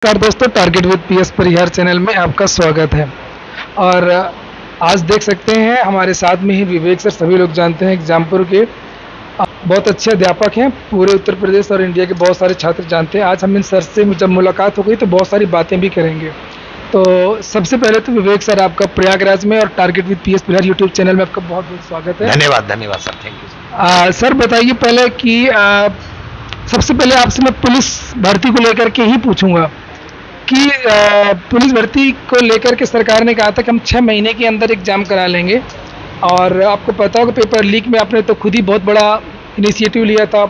नमस्कार दोस्तों, target with PS Parihar channel में आपका स्वागत है। और आज देख सकते हैं हमारे साथ में ही विवेक सर, सभी लोग जानते हैं एग्जामपुर के बहुत अच्छे अध्यापक हैं। पूरे उत्तर प्रदेश और इंडिया के बहुत सारे छात्र जानते हैं। आज हम इन सर से जब मुलाकात हो गई तो बहुत सारी बातें भी करेंगे। तो सबसे पहले तो विवेक सर, आपका प्रयागराज में और target with PS Parihar YouTube channel में आपका बहुत बहुत स्वागत है। धन्यवाद धन्यवाद सर, थैंक यू। सर बताइए पहले कि सबसे पहले आपसे मैं पुलिस भर्ती को लेकर के ही पूछूंगा कि पुलिस भर्ती को लेकर के सरकार ने कहा था कि हम 6 महीने के अंदर एग्ज़ाम करा लेंगे। और आपको पता होगा पेपर लीक में आपने तो खुद ही बहुत बड़ा इनिशिएटिव लिया था,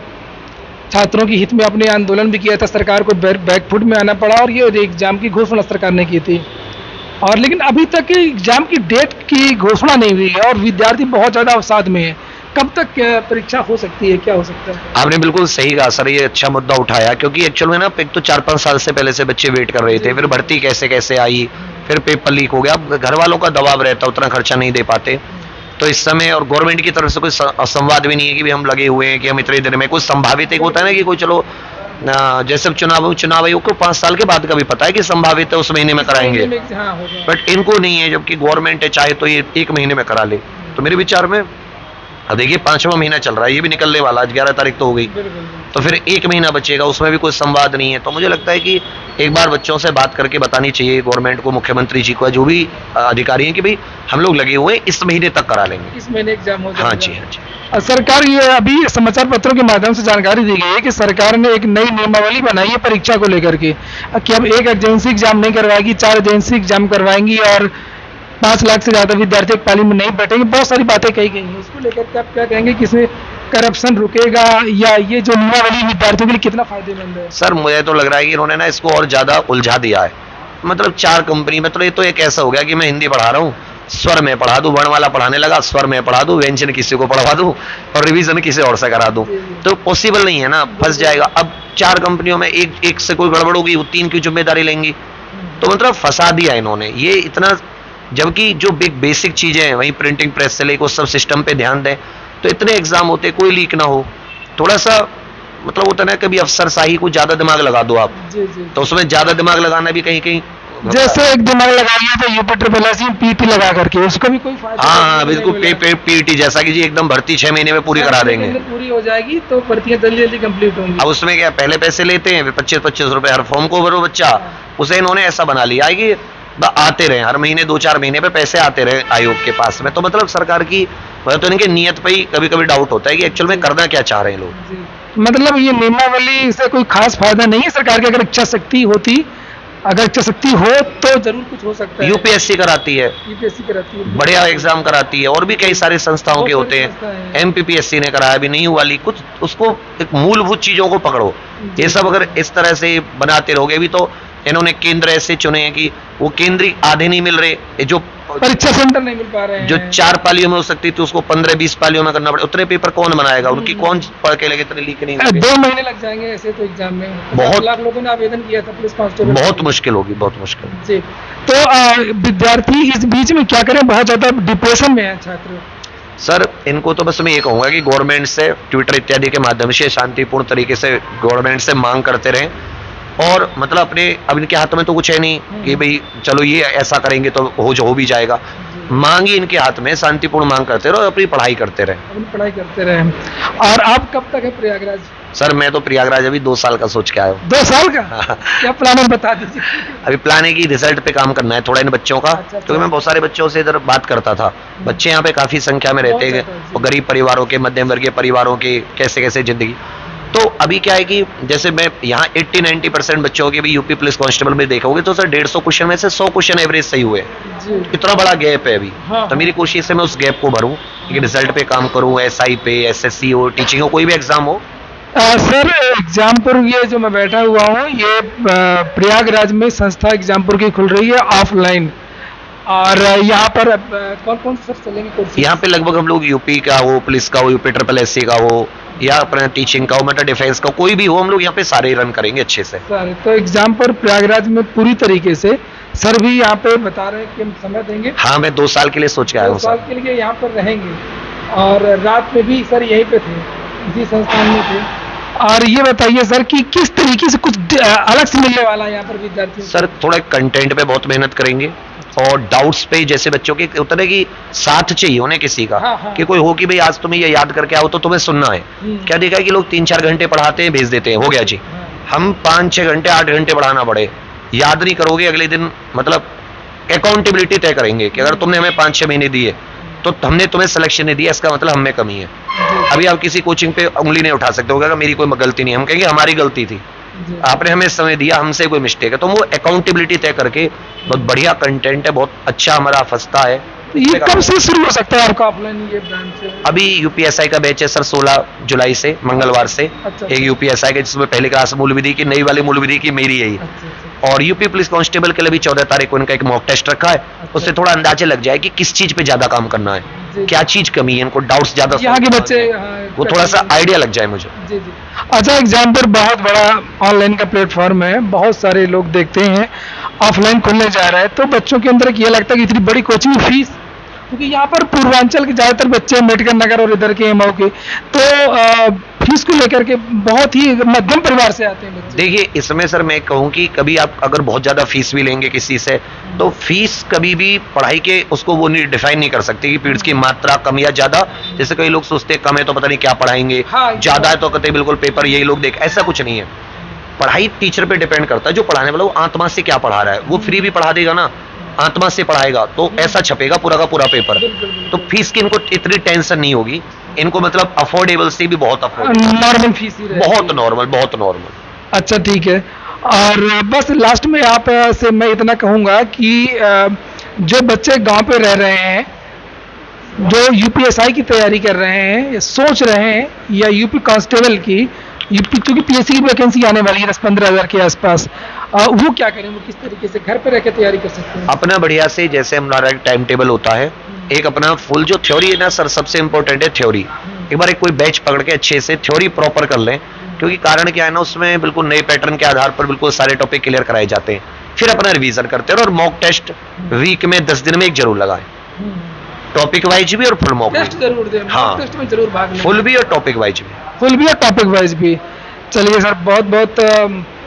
छात्रों के हित में आपने आंदोलन भी किया था, सरकार को बैकफुट में आना पड़ा और ये एग्ज़ाम की घोषणा सरकार ने की थी। और लेकिन अभी तक एग्ज़ाम की डेट की घोषणा नहीं हुई है और विद्यार्थी बहुत ज़्यादा अवसाद में है। कब तक परीक्षा हो सकती है, क्या हो सकता है? आपने बिल्कुल सही कहा सर, ये अच्छा मुद्दा उठाया, क्योंकि एक्चुअल में ना एक तो 4-5 साल से पहले से बच्चे वेट कर रहे थे, फिर भर्ती कैसे कैसे आई, फिर पेपर लीक हो गया। अब घर वालों का दबाव रहता, उतना खर्चा नहीं दे पाते। तो इस समय और गवर्नमेंट की तरफ से कोई संवाद भी नहीं है कि भी हम लगे हुए हैं कि हम इतने दिन में कुछ संभावित, एक होता है ना कि कोई चलो जैसे चुनाव आयोग को 5 साल के बाद का भी पता है कि संभावित है उस महीने में कराएंगे, बट इनको नहीं है, जबकि गवर्नमेंट है चाहे तो ये 1 महीने में करा ले। तो मेरे विचार में अब देखिए 5वां महीना चल रहा है, ये भी निकलने वाला, आज 11 तारीख तो हो गई, तो फिर 1 महीना बचेगा, उसमें भी कोई संवाद नहीं है। तो मुझे लगता है कि एक बार बच्चों से बात करके बतानी चाहिए गवर्नमेंट को, मुख्यमंत्री जी को, जो भी अधिकारी हैं, कि भाई हम लोग लगे हुए हैं, इस महीने तक करा लेंगे, इस महीने एग्जाम हो जाएगा। हाँ जी हाँ जी। सरकार ये अभी समाचार पत्रों के माध्यम से जानकारी दी गई है कि सरकार ने एक नई नियमावली बनाई है परीक्षा को लेकर के कि अब एक एजेंसी एग्जाम नहीं करवाएगी, 4 एजेंसी एग्जाम करवाएंगी और 5 लाख से ज़्यादा विद्यार्थी एक पाली में नहीं बैठेंगे। बहुत सारी बातें कही गई हैं, उसको लेकर के आप क्या कहेंगे कि इसमें करप्शन रुकेगा या ये जो नियमावली विद्यार्थियों के लिए कितना फायदेमंद है? सर मुझे तो लग रहा है कि इन्होंने ना इसको और ज्यादा उलझा दिया है। मतलब 4 कंपनी, मतलब ये तो एक ऐसा हो गया कि मैं हिंदी पढ़ा रहा हूँ, स्वर में पढ़ा दूं, वर्णमाला पढ़ाने लगा, स्वर में पढ़ा दूं, व्यंजन किसी को पढ़वा दूं और रिवीजन किसी और से करा दूं, तो पॉसिबल नहीं है ना, फंस जाएगा। अब 4 कंपनियों में एक से कोई गड़बड़ होगी, वो 3 की जिम्मेदारी लेंगी, तो मतलब फंसा दिया इन्होंने ये इतना। जबकि जो बेसिक चीजें हैं, वहीं प्रिंटिंग प्रेस से लेकर सब सिस्टम पे ध्यान दें, तो इतने एग्जाम होते, कोई लीक ना हो। थोड़ा सा मतलब होता है कभी अफसरशाही को ज्यादा दिमाग लगा दो आप, तो उसमें ज्यादा दिमाग लगाना भी कहीं कहीं, जैसे एक दिमाग लगाइए तो यूपी पीटी लगा करके उसको भी कोई फायदा हाँ बिल्कुल, पीटी जैसा कि जी एकदम भर्ती 6 महीने में पूरी करा देंगे, पूरी हो जाएगी तो भर्तियां जल्दी जल्दी कंप्लीट होंगी। अब उसमें क्या पहले पैसे लेते हैं, 25-25 रुपए हर फॉर्म को भरो बच्चा, उसे इन्होंने ऐसा बना लिया है कि आते रहे हर महीने, 2-4 महीने पे पैसे आते रहे आयोग के पास में। तो मतलब सरकार की तो इनके नियत पे ही कभी कभी डाउट होता है कि एक्चुअल में करना क्या चाह रहे हैं लोग। मतलब ये नियमावली से कोई खास फायदा नहीं है सरकार की, अगर इच्छा शक्ति होती, अगर इच्छा शक्ति हो तो जरूर कुछ हो सकता है। यूपीएससी कराती है, बढ़िया एग्जाम कराती है, और भी कई सारे संस्थाओं के होते हैं, एमपीपीएससी ने कराया, अभी नहीं हुआ लीक। कुछ उसको एक मूलभूत चीजों को पकड़ो, ये सब अगर इस तरह से बनाते रहोगे। भी तो इन्होंने केंद्र ऐसे चुने हैं कि वो केंद्रीय आधे नहीं मिल रहे, जो परीक्षा सेंटर नहीं मिल पा रहे हैं, जो 4 पालियों में हो सकती थी उसको 15-20 पालियों में करना पड़े। उतने पेपर कौन बनाएगा, उनकी कौन पढ़ के लगे, इतने लीक नहीं होंगे। 2 महीने लग जाएंगे ऐसे तो एग्जाम में। बहुत लाख लोगों ने आवेदन किया था पुलिस कांस्टेबल, बहुत मुश्किल होगी, बहुत मुश्किल जी। तो विद्यार्थी इस बीच में क्या करें, बहुत ज्यादा डिप्रेशन में है छात्र। सर इनको तो बस मैं ये कहूंगा कि गवर्नमेंट से ट्विटर इत्यादि के माध्यम से शांतिपूर्ण तरीके से गवर्नमेंट से मांग करते रहें, और मतलब अपने, अब इनके हाथ में तो कुछ है नहीं कि भाई चलो ये ऐसा करेंगे तो हो भी जाएगा। मांग ही इनके हाथ में, शांतिपूर्ण मांग करते रहो, अपनी पढ़ाई करते रहे। और आप कब तक है प्रयागराज? सर मैं तो प्रयागराज अभी 2 साल का सोच के आया हूँ। 2 साल का? क्या प्लान है बता दीजिए। अभी प्लान है कि रिजल्ट पे काम करना है थोड़ा इन बच्चों का, क्योंकि मैं बहुत सारे बच्चों से इधर बात करता था। बच्चे यहाँ पे काफी संख्या में रहते हैं, और गरीब परिवारों के, मध्यम वर्गीय परिवारों के कैसे कैसे जिंदगी। तो अभी क्या है कि जैसे मैं यहाँ 80-90% बच्चों के भी यूपी पुलिस कांस्टेबल में देखोगे तो सर 150 क्वेश्चन में से 100 क्वेश्चन एवरेज सही हुए, इतना बड़ा गैप है अभी। तो मेरी कोशिश है मैं उस गैप को भरूं, कि रिजल्ट पे काम करूं, एसआई पे, एसएससी हो, टीचिंग हो, कोई भी एग्जाम हो। सर एग्जामपुर ये जो मैं बैठा हुआ हूँ, ये प्रयागराज में संस्था एग्जामपुर की खुल रही है ऑफलाइन, और यहाँ पर कौन कौन से चलेंगे कोर्स? यहाँ पे लगभग हम लोग यूपी का हो, पुलिस का हो, यूपी SSSC का हो, या अपने टीचिंग का हो, मतलब डिफेंस का, कोई भी हो, हम लोग यहाँ पे सारे रन करेंगे अच्छे से। सर तो एग्जाम पर प्रयागराज में पूरी तरीके से सर भी यहाँ पे बता रहे हैं कि हम समय देंगे। हाँ मैं 2 साल के लिए सोच के आया हूँ। 2 साल के लिए यहाँ पर रहेंगे, और रात में भी सर यहीं पे थे, इसी संस्थान में थे। और ये बताइए सर कि किस तरीके से कुछ अलग से मिलने वाला है यहाँ पर विद्यार्थियों को? सर थोड़ा कंटेंट पे बहुत मेहनत करेंगे और डाउट्स पे, जैसे बच्चों के उतरे की साथ चाहिए उन्हें किसी का, हाँ, हाँ। कि कोई हो कि भाई आज तुम्हें ये याद करके आओ तो तुम्हें सुनना है। क्या देखा है कि लोग 3-4 घंटे पढ़ाते हैं भेज देते हैं, हो गया जी। हम 5-6 घंटे 8 घंटे पढ़ाना पड़े, याद नहीं करोगे अगले दिन, मतलब अकाउंटेबिलिटी तय करेंगे कि अगर तुमने हमें 5-6 महीने दिए तो हमने तुम्हें सिलेक्शन नहीं दिया, इसका मतलब हमें कमी है। अभी आप किसी कोचिंग पे उंगली नहीं उठा सकते, होगा मेरी कोई गलती नहीं, हम कहेंगे हमारी गलती थी, आपने हमें समय दिया, हमसे कोई मिस्टेक है। तो वो अकाउंटेबिलिटी तय करके बहुत बढ़िया कंटेंट है, बहुत अच्छा हमारा फस्ता है। तो ये कब से शुरू हो सकता है आपका ऑफलाइन ये ब्रांच? अभी यूपीएसआई का बैच है सर 16 जुलाई से, मंगलवार से। अच्छा। एक यूपीएसआई का जिसमें पहली क्लास मूल विधि की, नई वाली मूल विधि की मेरी है ये। अच्छा। और यूपी पुलिस कांस्टेबल के लिए भी 14 तारीख को इनका एक मॉक टेस्ट रखा है, उससे थोड़ा अंदाजा लग जाए कि किस चीज पे ज्यादा काम करना है, जी। क्या चीज कमी है, इनको डाउट्स ज्यादा यहाँ के बच्चे वो थोड़ा सा आइडिया लग जाए मुझे। जी जी। अच्छा, एग्जाम पर बहुत बड़ा ऑनलाइन का प्लेटफॉर्म है, बहुत सारे लोग देखते हैं ऑफलाइन खुलने जा रहा है, तो बच्चों के अंदर ये लगता है कि इतनी बड़ी कोचिंग फीस, क्योंकि यहाँ पर पूर्वांचल के ज़्यादातर बच्चे अम्बेडकर नगर और इधर के एमओ के, तो फीस को लेकर के बहुत ही मध्यम परिवार से आते हैं बच्चे। देखिए इसमें सर मैं कहूँ कि कभी आप अगर बहुत ज्यादा फीस भी लेंगे किसी से, तो फीस कभी भी पढ़ाई के उसको वो नहीं डिफाइन नहीं कर सकती कि फीस की मात्रा कम या ज्यादा। जैसे कई लोग सोचते हैं कम है तो पता नहीं क्या पढ़ाएंगे, हाँ, ज्यादा है तो कहते हैं बिल्कुल पेपर यही लोग देख, ऐसा कुछ नहीं है। पढ़ाई टीचर पे डिपेंड करता है, जो पढ़ाने वाला वो आत्मा से क्या पढ़ा रहा है, वो फ्री भी पढ़ा देगा ना, आत्मा से पढ़ाएगा तो ऐसा छपेगा पूरा का पूरा पेपर। तो फीस की इनको इतनी टेंशन नहीं होगी, इनको मतलब अफोर्डेबल से भी बहुत अफोर्डेबल, नॉर्मल फीस ही रहेगी। बहुत नॉर्मल, बहुत नॉर्मल। अच्छा ठीक है। और बस लास्ट में आप से मैं इतना कहूँगा कि जो बच्चे गांव पे रह रहे हैं, जो यूपीएसआई की तैयारी कर रहे हैं या सोच रहे हैं, या यूपी कांस्टेबल की, यूपी क्योंकि पीएससी की वैकेंसी आने वाली है 10-15 हज़ार के आसपास, वो क्या करें, वो किस तरीके से घर पे रह के तैयारी कर सकते हैं? अपना बढ़िया से, जैसे हमारा एक टाइम टेबल होता है, एक अपना फुल जो थ्योरी है ना सर, सबसे इंपॉर्टेंट है थ्योरी। एक बार एक कोई बैच पकड़ के अच्छे से थ्योरी प्रॉपर कर लें, क्योंकि कारण क्या है ना, उसमें बिल्कुल नए पैटर्न के आधार पर बिल्कुल सारे टॉपिक क्लियर कराए जाते हैं। फिर अपना रिवीजन करते हैं और मॉक टेस्ट वीक में 10 दिन में एक जरूर लगाएं, टॉपिक वाइज भी और फुल मॉक टेस्ट जरूर दें, हाँ, टेस्ट में जरूर भाग लें, फुल भी और टॉपिक वाइज भी। फुल भी और टॉपिक वाइज भी। चलिए सर, बहुत बहुत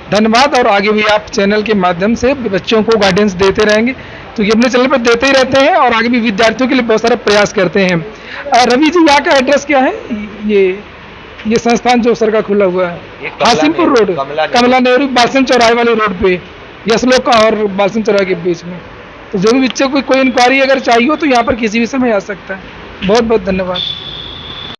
धन्यवाद, और आगे भी आप चैनल के माध्यम से बच्चों को गाइडेंस देते रहेंगे, क्योंकि अपने चैनल पर देते ही रहते हैं और आगे भी विद्यार्थियों के लिए बहुत सारे प्रयास करते हैं। रवि जी, यहाँ का एड्रेस क्या है? ये संस्थान जो सर का खुला हुआ है हासिमपुर रोड, कमला नेहरू बालसन चौराहे वाली रोड पे, यशलोक और बालसन चौराहे के बीच में। तो जो भी बच्चे को कोई इंक्वायरी अगर चाहिए हो तो यहाँ पर किसी भी समय आ सकता है। बहुत बहुत धन्यवाद।